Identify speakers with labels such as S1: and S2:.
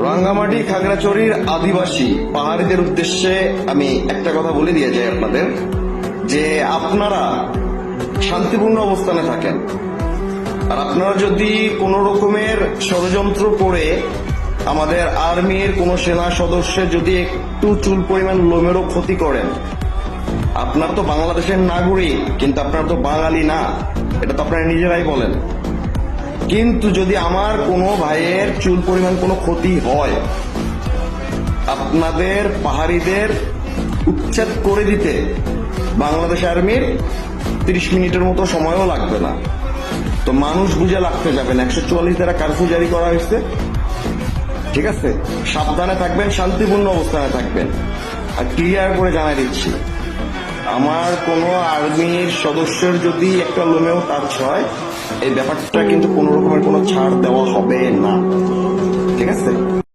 S1: রাঙ্গামাটি খাগড়াছড়ির আদিবাসী পাহাড়িদের উদ্দেশ্যে আমি একটা কথা বলে দিয়ে যাই আপনাদের, যে আপনারা শান্তিপূর্ণ অবস্থানে থাকেন, আর আপনারা যদি কোনো রকমের ষড়যন্ত্র করে আমাদের আর্মির কোনো সেনা সদস্যের যদি একটু চুল পরিমাণ লোমেরও ক্ষতি করেন, আপনারা তো বাংলাদেশের নাগরিক কিন্তু আপনারা তো বাঙালি না, এটা তো আপনারা নিজেরাই বলেন। কিন্তু যদি আমার কোনো ভাইয়ের চুল পরিমাণ কোনো ক্ষতি হয়, আপনাদের পাহাড়িদের উচ্ছেদ করে দিতে বাংলাদেশ আর্মির 30 মিনিটের মতো সময়ও লাগবে না। তো মানুষ বুঝে লাগতে যাবেন, 144 দ্বারা কারফিউ জারি করা হয়েছে, ঠিক আছে? সাবধানে থাকবেন, শান্তিপূর্ণ অবস্থানে থাকবেন। আর ক্লিয়ার করে জানাই দিচ্ছি, আমার কোনো আর্মির সদস্যের যদি একটা লোমেও টাচ হয়, এই ব্যাপারটা কিন্তু কোনো রকমের কোনো ছাড় দেওয়া হবে না, ঠিক আছে?